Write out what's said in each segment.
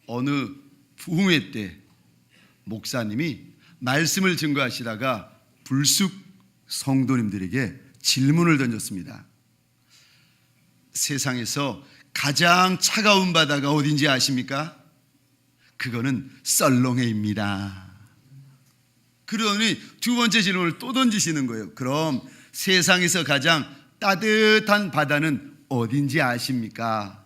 어느 부흥회 때 목사님이 말씀을 증거하시다가 불쑥 성도님들에게 질문을 던졌습니다. 세상에서 가장 차가운 바다가 어딘지 아십니까? 그거는 썰렁해입니다. 그러니 두 번째 질문을 또 던지시는 거예요. 그럼 세상에서 가장 따뜻한 바다는 어딘지 아십니까?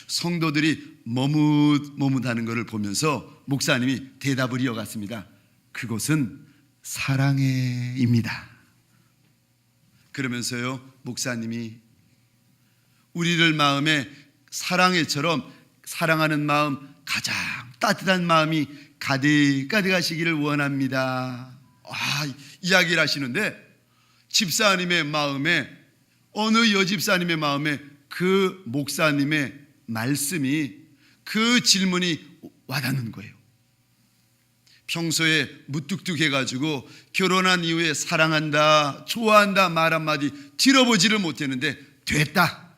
성도들이 머뭇머뭇하는 것을 보면서 목사님이 대답을 이어갔습니다. 그곳은 사랑해입니다. 그러면서요, 목사님이 우리들 마음에 사랑해처럼 사랑하는 마음, 가장 따뜻한 마음이 가득가득하시기를 원합니다. 이야기를 하시는데 집사님의 마음에, 어느 여집사님의 마음에 그 목사님의 말씀이, 그 질문이 와닿는 거예요. 평소에 무뚝뚝해가지고 결혼한 이후에 사랑한다, 좋아한다 말 한마디 들어보지를 못했는데 됐다,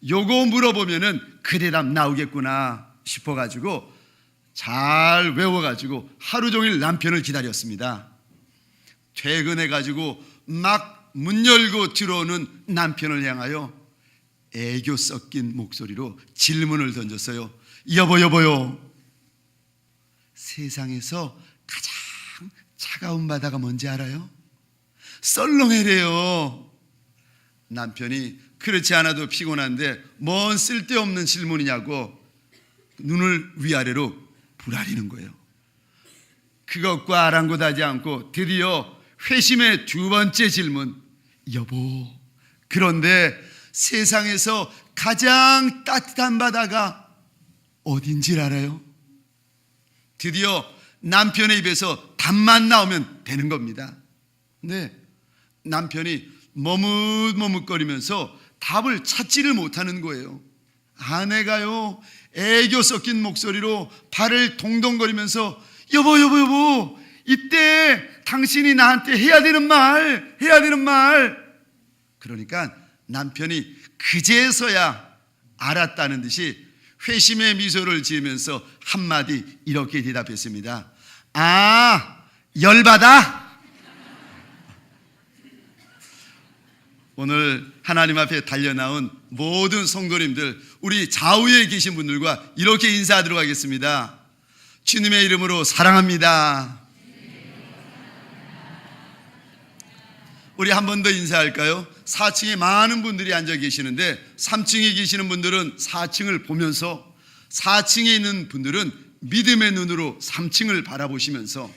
요거 물어보면은 그 대답 나오겠구나 싶어가지고 잘 외워가지고 하루 종일 남편을 기다렸습니다. 퇴근해가지고 막 문 열고 들어오는 남편을 향하여 애교 섞인 목소리로 질문을 던졌어요. 여보요, 세상에서 가장 차가운 바다가 뭔지 알아요? 썰렁해래요. 남편이 그렇지 않아도 피곤한데 뭔 쓸데없는 질문이냐고 눈을 위아래로 부라리는 거예요. 그것과 아랑곳하지 않고 드디어 회심의 두 번째 질문. 여보, 그런데 세상에서 가장 따뜻한 바다가 어딘지 알아요? 드디어 남편의 입에서 답만 나오면 되는 겁니다. 근데 남편이 머뭇머뭇거리면서 답을 찾지를 못하는 거예요. 아내가요, 애교 섞인 목소리로 발을 동동거리면서 여보, 이때 당신이 나한테 해야 되는 말. 그러니까 남편이 그제서야 알았다는 듯이 회심의 미소를 지으면서 한마디 이렇게 대답했습니다. 열받아? 오늘 하나님 앞에 달려나온 모든 성도님들, 우리 좌우에 계신 분들과 이렇게 인사하도록 하겠습니다. 주님의 이름으로 사랑합니다. 우리 한 번 더 인사할까요? 4층에 많은 분들이 앉아 계시는데 3층에 계시는 분들은 4층을 보면서, 4층에 있는 분들은 믿음의 눈으로 3층을 바라보시면서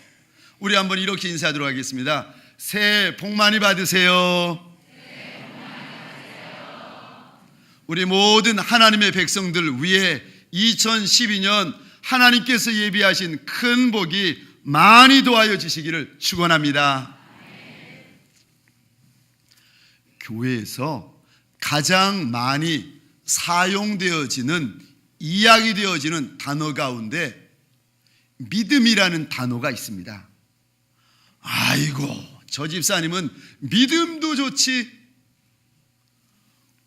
우리 한번 이렇게 인사하도록 하겠습니다. 새해 복 많이 받으세요. 우리 모든 하나님의 백성들 위해 2012년 하나님께서 예비하신 큰 복이 많이 도하여 주시기를 축원합니다. 교회에서 가장 많이 사용되어지는, 이야기되어지는 단어 가운데 믿음이라는 단어가 있습니다. 아이고, 저 집사님은 믿음도 좋지,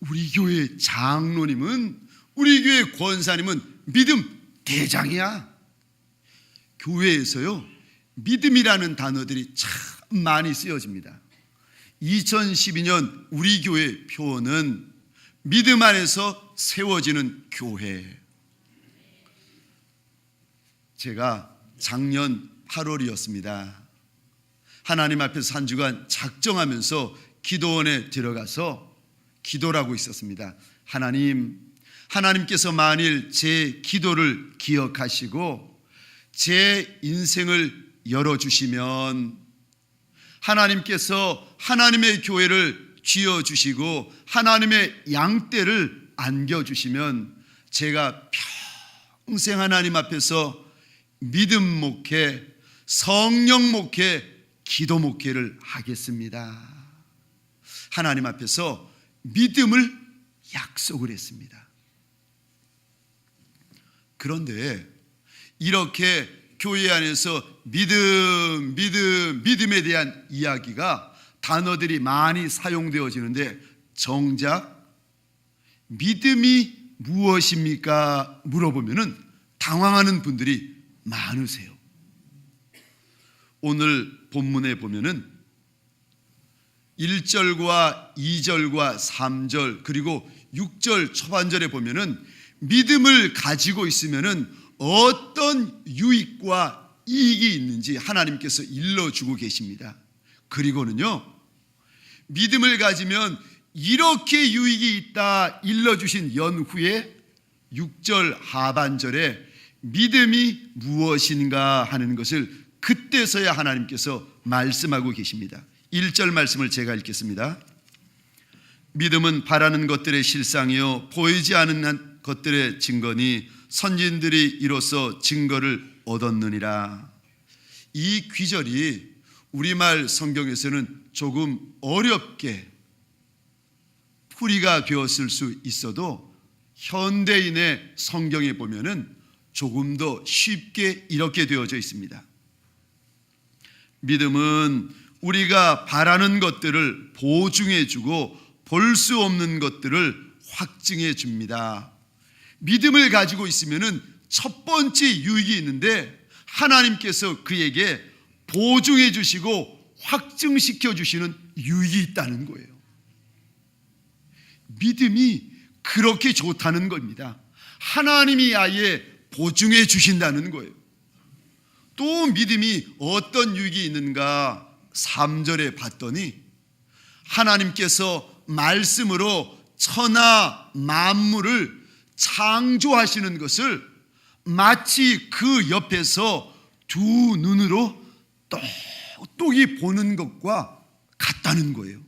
우리 교회 장로님은, 우리 교회 권사님은 믿음 대장이야. 교회에서요, 믿음이라는 단어들이 참 많이 쓰여집니다. 2012년 우리 교회 표어는 믿음 안에서 세워지는 교회. 제가 작년 8월이었습니다. 하나님 앞에서 한 주간 작정하면서 기도원에 들어가서 기도를 하고 있었습니다. 하나님께서 만일 제 기도를 기억하시고 제 인생을 열어주시면, 하나님께서 하나님의 교회를 쥐어주시고 하나님의 양떼를 안겨주시면 제가 평생 하나님 앞에서 믿음 목회, 성령 목회, 기도 목회를 하겠습니다. 하나님 앞에서 믿음을 약속을 했습니다. 그런데 이렇게 교회 안에서 믿음에 대한 이야기가, 단어들이 많이 사용되어지는데 정작 믿음이 무엇입니까? 물어보면은 당황하는 분들이 많으세요. 오늘 본문에 보면은 1절과 2절과 3절 그리고 6절 초반절에 보면은 믿음을 가지고 있으면은 어떤 유익과 이익이 있는지 하나님께서 일러주고 계십니다. 그리고는요, 믿음을 가지면 이렇게 유익이 있다 일러주신 연후에 6절 하반절에 믿음이 무엇인가 하는 것을 그때서야 하나님께서 말씀하고 계십니다. 1절 말씀을 제가 읽겠습니다. 믿음은 바라는 것들의 실상이요 보이지 않는 것들의 증거니 선진들이 이로써 증거를 얻었느니라. 이 귀절이 우리말 성경에서는 조금 어렵게 풀이가 되었을 수 있어도 현대인의 성경에 보면은 조금 더 쉽게 이렇게 되어져 있습니다. 믿음은 우리가 바라는 것들을 보증해 주고 볼 수 없는 것들을 확증해 줍니다. 믿음을 가지고 있으면은 첫 번째 유익이 있는데 하나님께서 그에게 보증해 주시고 확증시켜 주시는 유익이 있다는 거예요. 믿음이 그렇게 좋다는 겁니다. 하나님이 아예 보증해 주신다는 거예요. 또 믿음이 어떤 유익이 있는가 3절에 봤더니 하나님께서 말씀으로 천하 만물을 창조하시는 것을 마치 그 옆에서 두 눈으로 똑똑히 보는 것과 같다는 거예요.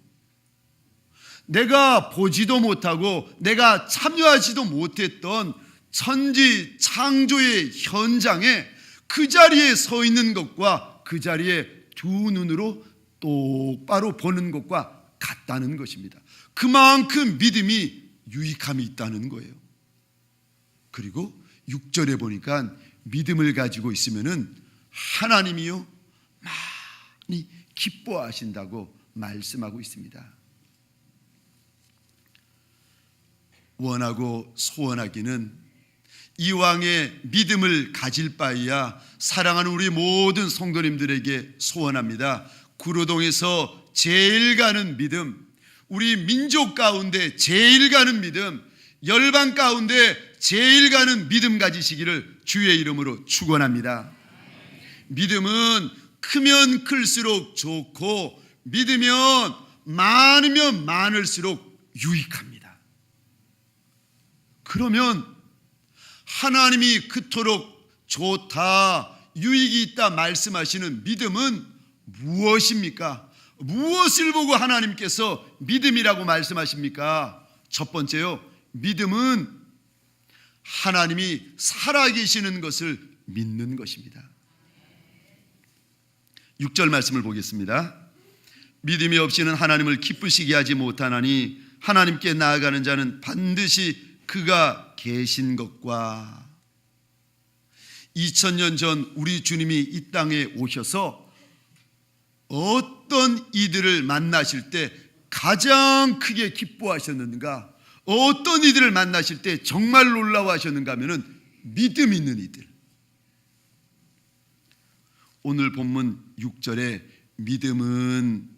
내가 보지도 못하고 내가 참여하지도 못했던 천지 창조의 현장에 그 자리에 서 있는 것과 그 자리에 두 눈으로 똑바로 보는 것과 같다는 것입니다. 그만큼 믿음이 유익함이 있다는 거예요. 그리고 6절에 보니까 믿음을 가지고 있으면은 하나님이요 많이 기뻐하신다고 말씀하고 있습니다. 원하고 소원하기는 이왕의 믿음을 가질 바에야 사랑하는 우리 모든 성도님들에게 소원합니다. 구로동에서 제일 가는 믿음, 우리 민족 가운데 제일 가는 믿음, 열방 가운데 제일 가는 믿음 가지시기를 주의 이름으로 축원합니다. 믿음은 크면 클수록 좋고 믿으면 많으면 많을수록 유익합니다. 그러면 하나님이 그토록 좋다, 유익이 있다 말씀하시는 믿음은 무엇입니까? 무엇을 보고 하나님께서 믿음이라고 말씀하십니까? 첫 번째요, 믿음은 하나님이 살아계시는 것을 믿는 것입니다. 6절 말씀을 보겠습니다. 믿음이 없이는 하나님을 기쁘시게 하지 못하나니 하나님께 나아가는 자는 반드시 그가 계신 것과 2000년 전 우리 주님이 이 땅에 오셔서 어떤 이들을 만나실 때 가장 크게 기뻐하셨는가, 어떤 이들을 만나실 때 정말 놀라워하셨는가 하면은 믿음 있는 이들. 오늘 본문 6절에 믿음은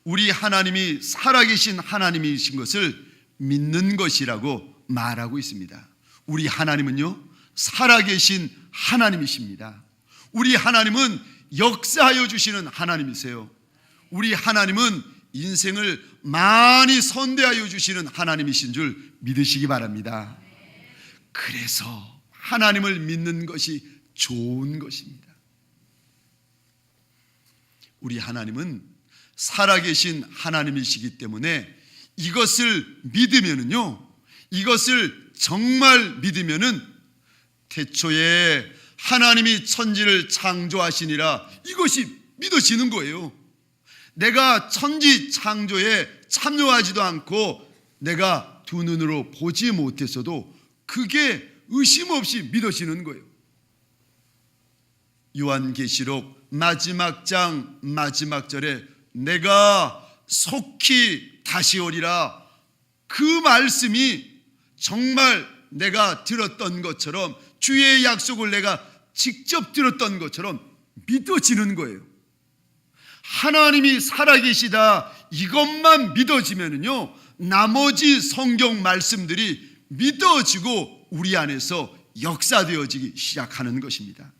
우리 하나님이 살아계신 하나님이신 것을 믿는 것이라고 말하고 있습니다. 우리 하나님은요 살아계신 하나님이십니다. 우리 하나님은 역사하여 주시는 하나님이세요. 우리 하나님은 인생을 많이 선대하여 주시는 하나님이신 줄 믿으시기 바랍니다. 그래서 하나님을 믿는 것이 좋은 것입니다. 우리 하나님은 살아계신 하나님이시기 때문에 이것을 믿으면은요, 이것을 정말 믿으면은 태초에 하나님이 천지를 창조하시니라 이것이 믿어지는 거예요. 내가 천지 창조에 참여하지도 않고 내가 두 눈으로 보지 못했어도 그게 의심 없이 믿어지는 거예요. 요한계시록 마지막 장 마지막 절에 내가 속히 다시 오리라, 그 말씀이 정말 내가 들었던 것처럼 주의 약속을 내가 직접 들었던 것처럼 믿어지는 거예요. 하나님이 살아계시다 이것만 믿어지면은요, 나머지 성경 말씀들이 믿어지고 우리 안에서 역사되어지기 시작하는 것입니다.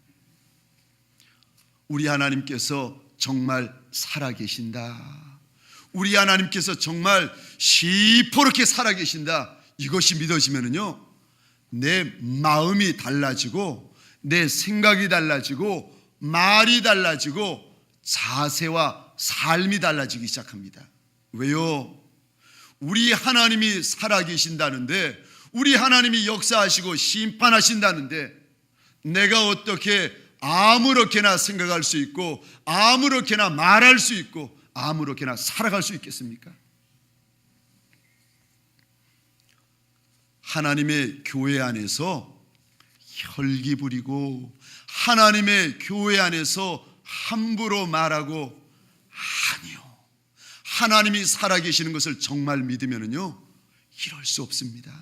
우리 하나님께서 정말 살아계신다, 우리 하나님께서 정말 시퍼렇게 살아계신다, 이것이 믿어지면은요, 내 마음이 달라지고 내 생각이 달라지고 말이 달라지고 자세와 삶이 달라지기 시작합니다. 왜요? 우리 하나님이 살아계신다는데, 우리 하나님이 역사하시고 심판하신다는데 내가 어떻게 아무렇게나 생각할 수 있고 아무렇게나 말할 수 있고 아무렇게나 살아갈 수 있겠습니까? 하나님의 교회 안에서 혈기 부리고 하나님의 교회 안에서 함부로 말하고, 아니요, 하나님이 살아계시는 것을 정말 믿으면요, 이럴 수 없습니다.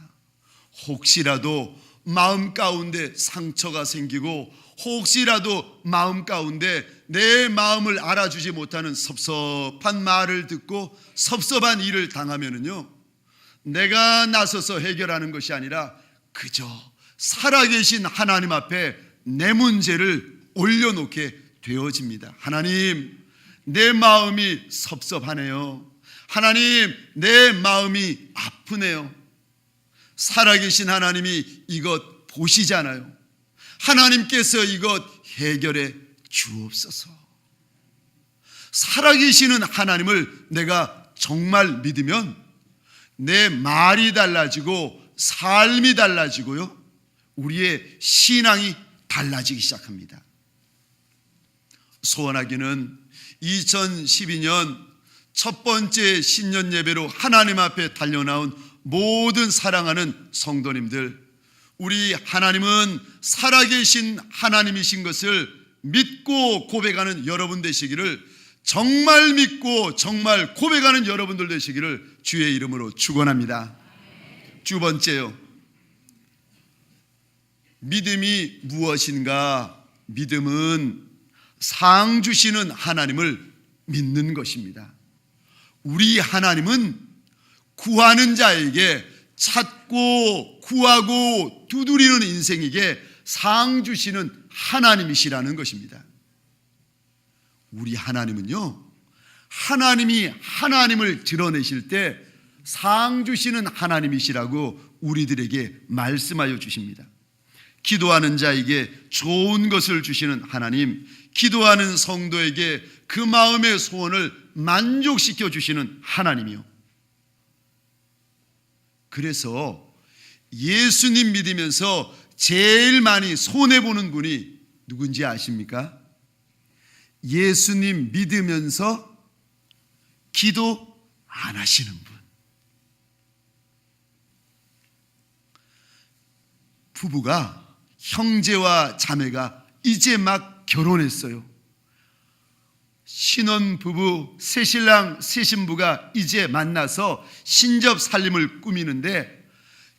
혹시라도 마음 가운데 상처가 생기고 혹시라도 마음 가운데 내 마음을 알아주지 못하는 섭섭한 말을 듣고 섭섭한 일을 당하면요, 내가 나서서 해결하는 것이 아니라 그저 살아계신 하나님 앞에 내 문제를 올려놓게 되어집니다. 하나님, 내 마음이 섭섭하네요. 하나님, 내 마음이 아프네요. 살아계신 하나님이 이것 보시잖아요. 하나님께서 이것 해결해 주옵소서. 살아계시는 하나님을 내가 정말 믿으면 내 말이 달라지고 삶이 달라지고요, 우리의 신앙이 달라지기 시작합니다. 소원하기는 2012년 첫 번째 신년 예배로 하나님 앞에 달려나온 모든 사랑하는 성도님들, 우리 하나님은 살아계신 하나님이신 것을 믿고 고백하는 여러분 되시기를, 정말 믿고 정말 고백하는 여러분들 되시기를 주의 이름으로 축원합니다. 두 번째요, 믿음이 무엇인가? 믿음은 상 주시는 하나님을 믿는 것입니다. 우리 하나님은 구하는 자에게, 찾고 구하고 두드리는 인생에게 상 주시는 하나님이시라는 것입니다. 우리 하나님은요, 하나님이 하나님을 드러내실 때 상 주시는 하나님이시라고 우리들에게 말씀하여 주십니다. 기도하는 자에게 좋은 것을 주시는 하나님, 기도하는 성도에게 그 마음의 소원을 만족시켜 주시는 하나님이요. 그래서 예수님 믿으면서 제일 많이 손해보는 분이 누군지 아십니까? 예수님 믿으면서 기도 안 하시는 분. 부부가, 형제와 자매가 이제 막 결혼했어요. 신혼부부, 새신랑 새신부가 이제 만나서 신접 살림을 꾸미는데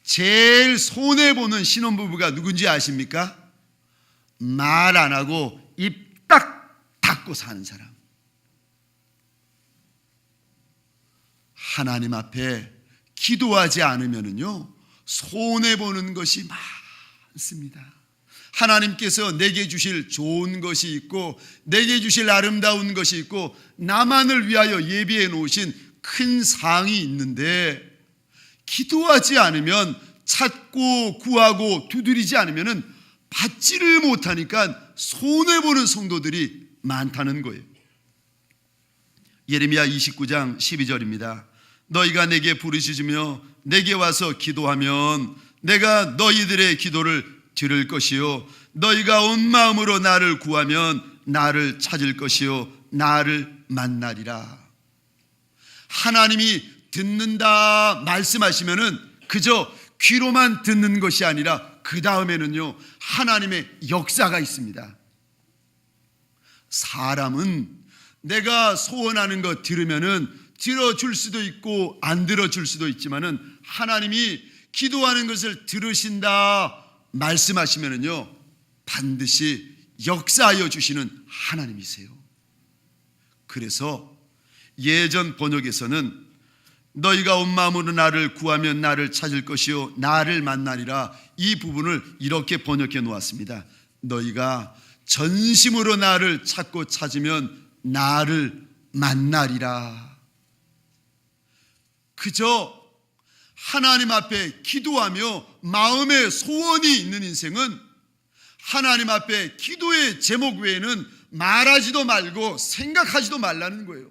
제일 손해보는 신혼부부가 누군지 아십니까? 말 안 하고 입 딱 닫고 사는 사람. 하나님 앞에 기도하지 않으면요, 손해보는 것이 많습니다. 하나님께서 내게 주실 좋은 것이 있고 내게 주실 아름다운 것이 있고 나만을 위하여 예비해 놓으신 큰 상이 있는데, 기도하지 않으면, 찾고 구하고 두드리지 않으면 받지를 못하니까 손해보는 성도들이 많다는 거예요. 예레미야 29장 12절입니다. 너희가 내게 부르짖으며 내게 와서 기도하면 내가 너희들의 기도를 들을 것이요, 너희가 온 마음으로 나를 구하면 나를 찾을 것이요, 나를 만나리라. 하나님이 듣는다 말씀하시면은 그저 귀로만 듣는 것이 아니라 그 다음에는요, 하나님의 역사가 있습니다. 사람은 내가 소원하는 거 들으면은 들어줄 수도 있고 안 들어줄 수도 있지만은 하나님이 기도하는 것을 들으신다 말씀하시면은요 반드시 역사하여 주시는 하나님이세요. 그래서 예전 번역에서는 너희가 온 마음으로 나를 구하면 나를 찾을 것이요 나를 만나리라, 이 부분을 이렇게 번역해 놓았습니다. 너희가 전심으로 나를 찾고 찾으면 나를 만나리라. 그저 하나님 앞에 기도하며 마음의 소원이 있는 인생은 하나님 앞에 기도의 제목 외에는 말하지도 말고 생각하지도 말라는 거예요.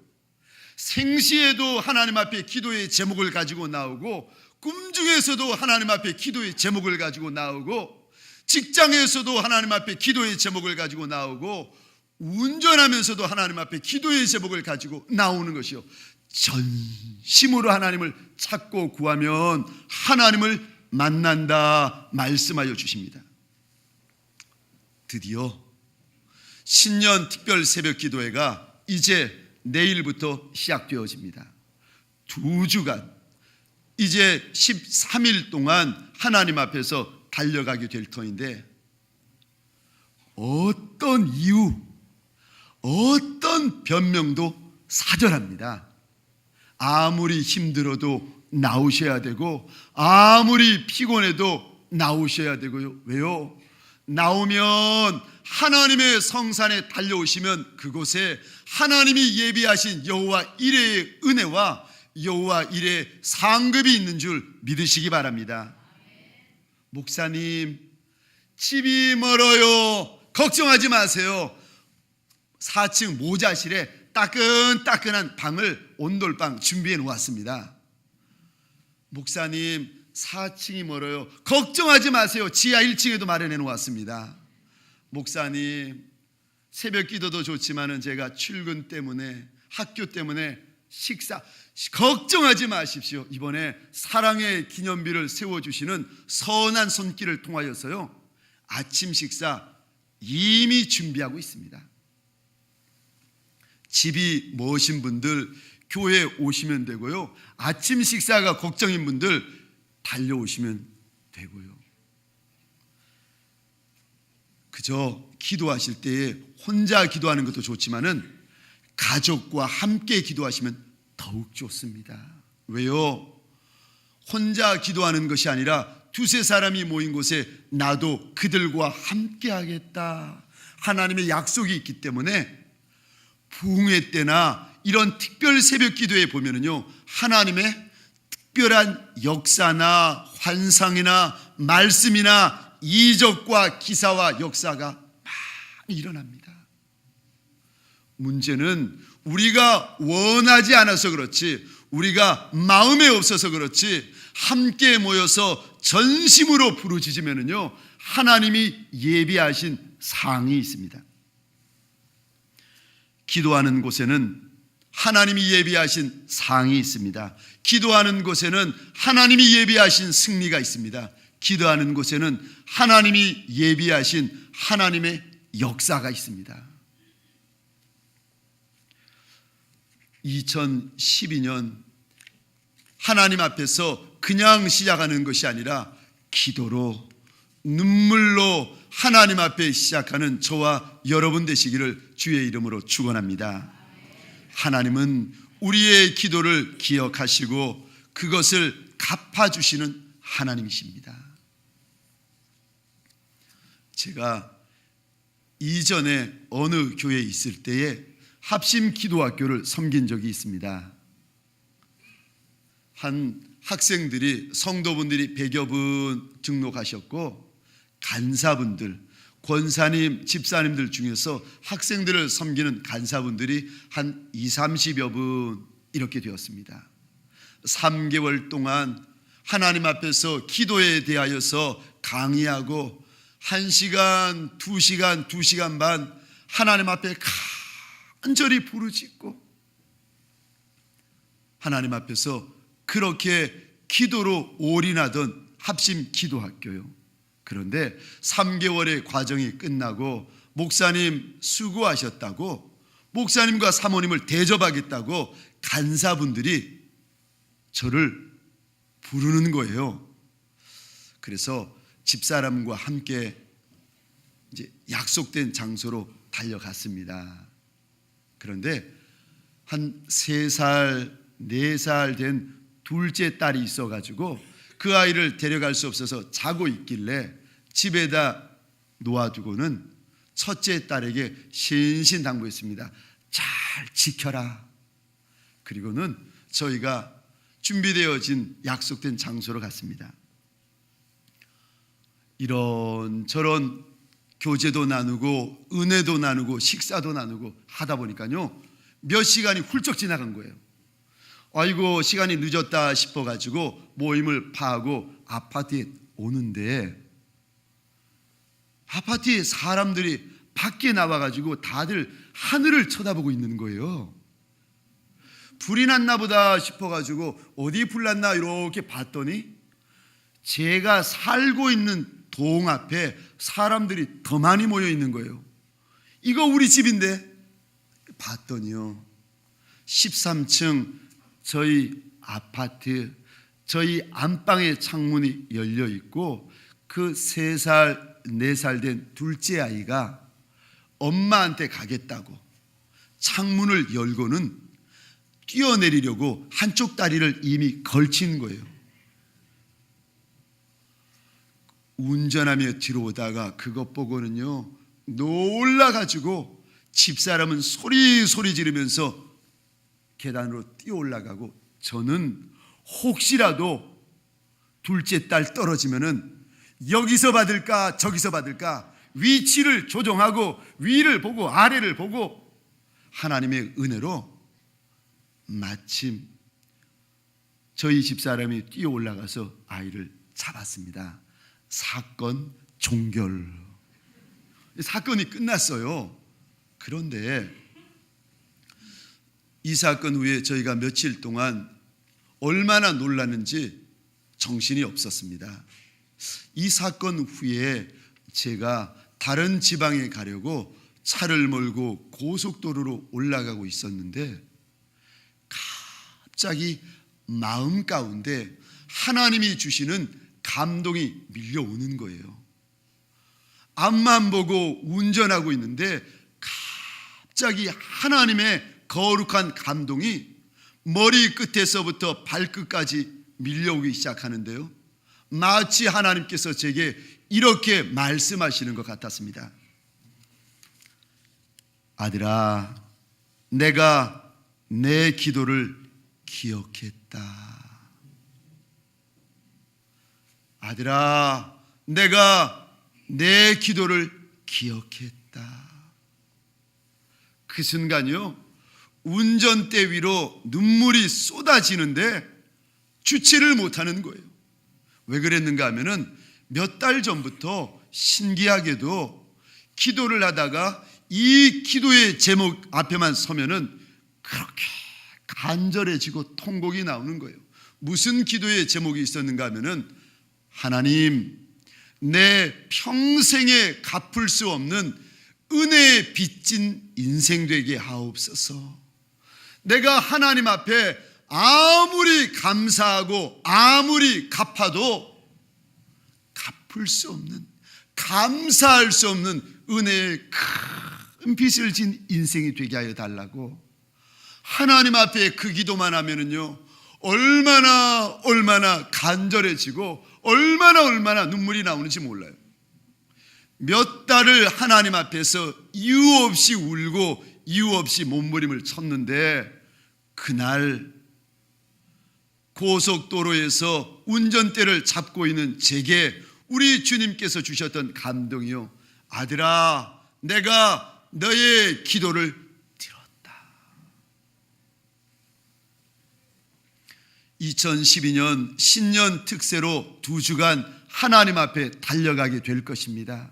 생시에도 하나님 앞에 기도의 제목을 가지고 나오고, 꿈 중에서도 하나님 앞에 기도의 제목을 가지고 나오고, 직장에서도 하나님 앞에 기도의 제목을 가지고 나오고, 운전하면서도 하나님 앞에 기도의 제목을 가지고 나오는 것이요, 전심으로 하나님을 찾고 구하면 하나님을 만난다 말씀하여 주십니다. 드디어 신년 특별 새벽 기도회가 이제 내일부터 시작되어집니다. 2주간 이제 13일 동안 하나님 앞에서 달려가게 될 터인데, 어떤 이유, 어떤 변명도 사절합니다. 아무리 힘들어도 나오셔야 되고, 아무리 피곤해도 나오셔야 되고요. 왜요? 나오면 하나님의 성산에 달려오시면 그곳에 하나님이 예비하신 여호와 이레의 은혜와 여호와 이레의 상급이 있는 줄 믿으시기 바랍니다. 목사님, 집이 멀어요. 걱정하지 마세요. 4층 모자실에 따끈따끈한 방을, 온돌방 준비해 놓았습니다. 목사님, 4층이 멀어요. 걱정하지 마세요. 지하 1층에도 마련해 놓았습니다. 목사님, 새벽 기도도 좋지만은 제가 출근 때문에, 학교 때문에 식사, 걱정하지 마십시오. 이번에 사랑의 기념비를 세워주시는 선한 손길을 통하여서요, 아침 식사 이미 준비하고 있습니다. 집이 머신 분들 교회에 오시면 되고요, 아침 식사가 걱정인 분들 달려오시면 되고요. 그저 기도하실 때에 혼자 기도하는 것도 좋지만은 가족과 함께 기도하시면 더욱 좋습니다. 왜요? 혼자 기도하는 것이 아니라 두세 사람이 모인 곳에 나도 그들과 함께 하겠다, 하나님의 약속이 있기 때문에 부흥회 때나 이런 특별 새벽 기도에 보면은요, 하나님의 특별한 역사나 환상이나 말씀이나 이적과 기사와 역사가 많이 일어납니다. 문제는 우리가 원하지 않아서 그렇지, 우리가 마음에 없어서 그렇지, 함께 모여서 전심으로 부르짖으면은요, 하나님이 예비하신 상이 있습니다. 기도하는 곳에는 하나님이 예비하신 상이 있습니다. 기도하는 곳에는 하나님이 예비하신 승리가 있습니다. 기도하는 곳에는 하나님이 예비하신 하나님의 역사가 있습니다. 2012년 하나님 앞에서 그냥 시작하는 것이 아니라 기도로, 눈물로 하나님 앞에 시작하는 저와 여러분 되시기를 주의 이름으로 축원합니다. 하나님은 우리의 기도를 기억하시고 그것을 갚아주시는 하나님이십니다. 제가 이전에 어느 교회에 있을 때에 합심 기도학교를 섬긴 적이 있습니다. 한 학생들이, 성도분들이 100여 분 등록하셨고, 간사분들, 권사님, 집사님들 중에서 학생들을 섬기는 간사분들이 한 20-30여 분 이렇게 되었습니다. 3개월 동안 하나님 앞에서 기도에 대하여서 강의하고 1시간, 2시간, 2시간 반 하나님 앞에 간절히 부르짖고 하나님 앞에서 그렇게 기도로 올인하던 합심 기도학교요. 그런데 3개월의 과정이 끝나고 목사님 수고하셨다고, 목사님과 사모님을 대접하겠다고 간사분들이 저를 부르는 거예요. 그래서 집사람과 함께 이제 약속된 장소로 달려갔습니다. 그런데 한 3살, 4살 된 둘째 딸이 있어가지고 그 아이를 데려갈 수 없어서 자고 있길래 집에다 놓아두고는 첫째 딸에게 신신당부했습니다. 잘 지켜라. 그리고는 저희가 준비되어진 약속된 장소로 갔습니다. 이런저런 교제도 나누고 은혜도 나누고 식사도 나누고 하다 보니까요, 몇 시간이 훌쩍 지나간 거예요. 아이고, 시간이 늦었다 싶어가지고 모임을 파하고 아파트에 오는데, 아파트에 사람들이 밖에 나와가지고 다들 하늘을 쳐다보고 있는 거예요. 불이 났나 보다 싶어가지고 어디 불 났나 이렇게 봤더니 제가 살고 있는 동 앞에 사람들이 더 많이 모여 있는 거예요. 이거 우리 집인데. 봤더니요, 13층 저희 아파트, 저희 안방의 창문이 열려 있고 그 3살, 4살 된 둘째 아이가 엄마한테 가겠다고 창문을 열고는 뛰어내리려고 한쪽 다리를 이미 걸친 거예요. 운전하며 들어오다가 그것 보고는요, 놀라가지고 집사람은 소리 지르면서 계단으로 뛰어 올라가고, 저는 혹시라도 둘째 딸 떨어지면은 여기서 받을까 저기서 받을까 위치를 조정하고 위를 보고 아래를 보고, 하나님의 은혜로 마침 저희 집사람이 뛰어 올라가서 아이를 잡았습니다. 사건 종결. 사건이 끝났어요. 그런데 이 사건 후에 저희가 며칠 동안 얼마나 놀랐는지 정신이 없었습니다. 이 사건 후에 제가 다른 지방에 가려고 차를 몰고 고속도로로 올라가고 있었는데, 갑자기 마음 가운데 하나님이 주시는 감동이 밀려오는 거예요. 앞만 보고 운전하고 있는데 갑자기 하나님의 거룩한 감동이 머리 끝에서부터 발끝까지 밀려오기 시작하는데요, 마치 하나님께서 제게 이렇게 말씀하시는 것 같았습니다. 아들아, 내가 내 기도를 기억했다. 아들아, 내가 내 기도를 기억했다. 그 순간요, 운전대 위로 눈물이 쏟아지는데 주체를 못하는 거예요. 왜 그랬는가 하면은 몇 달 전부터 신기하게도 기도를 하다가 이 기도의 제목 앞에만 서면은 그렇게 간절해지고 통곡이 나오는 거예요. 무슨 기도의 제목이 있었는가 하면은, 하나님, 내 평생에 갚을 수 없는 은혜에 빚진 인생 되게 하옵소서. 내가 하나님 앞에 아무리 감사하고 아무리 갚아도 갚을 수 없는, 감사할 수 없는 은혜의 큰 빚을 진 인생이 되게 하여 달라고. 하나님 앞에 그 기도만 하면은요, 얼마나 간절해지고 얼마나 눈물이 나오는지 몰라요. 몇 달을 하나님 앞에서 이유 없이 울고 이유 없이 몸부림을 쳤는데, 그날 고속도로에서 운전대를 잡고 있는 제게 우리 주님께서 주셨던 감동이요, 아들아, 내가 너의 기도를 들었다. 2012년 신년 특세로 2주간 하나님 앞에 달려가게 될 것입니다.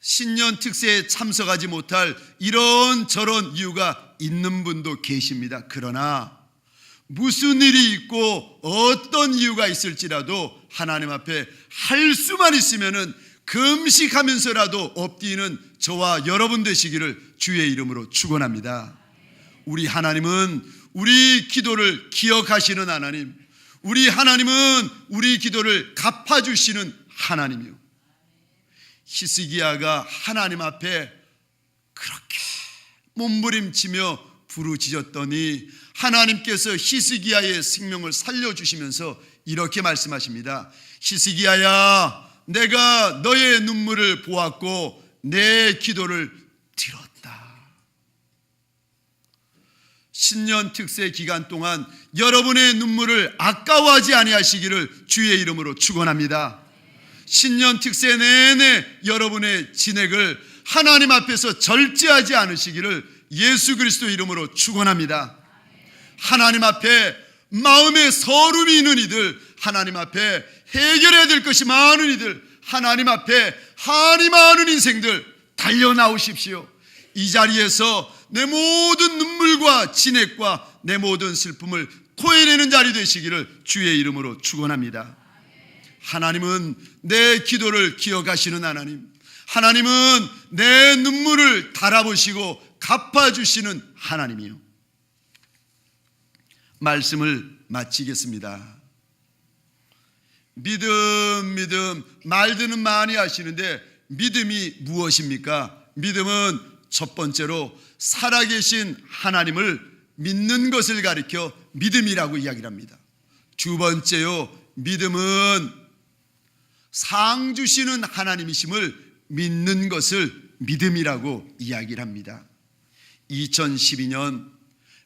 신년 특세에 참석하지 못할 이런저런 이유가 있는 분도 계십니다. 그러나 무슨 일이 있고 어떤 이유가 있을지라도 하나님 앞에 할 수만 있으면은 금식하면서라도 엎드리는 저와 여러분 되시기를 주의 이름으로 축원합니다. 우리 하나님은 우리 기도를 기억하시는 하나님, 우리 하나님은 우리 기도를 갚아주시는 하나님이요. 히스기야가 하나님 앞에 그렇게 몸부림치며 부르짖었더니 하나님께서 히스기야의 생명을 살려주시면서 이렇게 말씀하십니다. 히스기야야, 내가 너의 눈물을 보았고 내 기도를 들었다. 신년 특세 기간 동안 여러분의 눈물을 아까워하지 아니하시기를 주의 이름으로 축원합니다. 신년 특세 내내 여러분의 진액을 하나님 앞에서 절제하지 않으시기를 예수 그리스도 이름으로 축원합니다. 하나님 앞에 마음에 서름이 있는 이들, 하나님 앞에 해결해야 될 것이 많은 이들, 하나님 앞에 한이 많은 인생들 달려나오십시오. 이 자리에서 내 모든 눈물과 진액과 내 모든 슬픔을 토해내는 자리 되시기를 주의 이름으로 축원합니다. 하나님은 내 기도를 기억하시는 하나님, 하나님은 내 눈물을 달아보시고 갚아주시는 하나님이요. 말씀을 마치겠습니다. 믿음 말들은 많이 하시는데 믿음이 무엇입니까? 믿음은 첫 번째로 살아계신 하나님을 믿는 것을 가리켜 믿음이라고 이야기를 합니다. 두 번째요, 믿음은 상 주시는 하나님이심을 믿는 것을 믿음이라고 이야기를 합니다. 2012년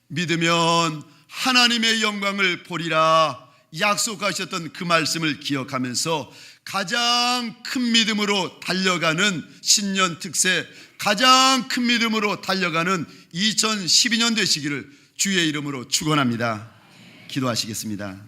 믿으면 하나님의 영광을 보리라 약속하셨던 그 말씀을 기억하면서 가장 큰 믿음으로 달려가는 신년 특세, 가장 큰 믿음으로 달려가는 2012년 되시기를 주의 이름으로 축원합니다. 기도하시겠습니다.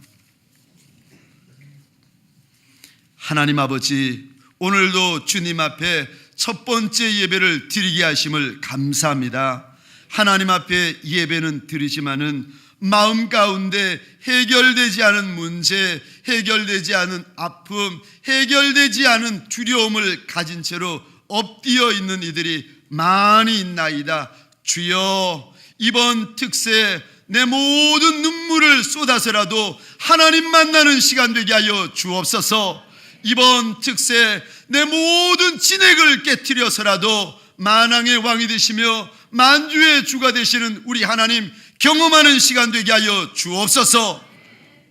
하나님 아버지, 오늘도 주님 앞에 첫 번째 예배를 드리게 하심을 감사합니다. 하나님 앞에 예배는 드리지만은 마음 가운데 해결되지 않은 문제, 해결되지 않은 아픔, 해결되지 않은 두려움을 가진 채로 엎드려 있는 이들이 많이 있나이다. 주여, 이번 특세 내 모든 눈물을 쏟아서라도 하나님 만나는 시간 되게 하여 주옵소서. 이번 특세 내 모든 진액을 깨트려서라도 만왕의 왕이 되시며 만주의 주가 되시는 우리 하나님 경험하는 시간 되게 하여 주옵소서.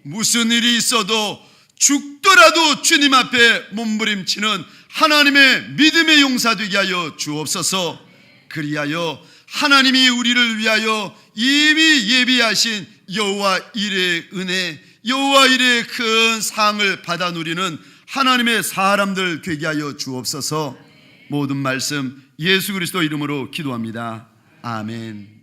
무슨 일이 있어도 죽더라도 주님 앞에 몸부림치는 하나님의 믿음의 용사 되게 하여 주옵소서. 그리하여 하나님이 우리를 위하여 이미 예비하신 여호와 일의 은혜, 여호와 일의 큰 상을 받아 누리는 하나님의 사람들 되게 하여 주옵소서. 모든 말씀 예수 그리스도 이름으로 기도합니다. 아멘.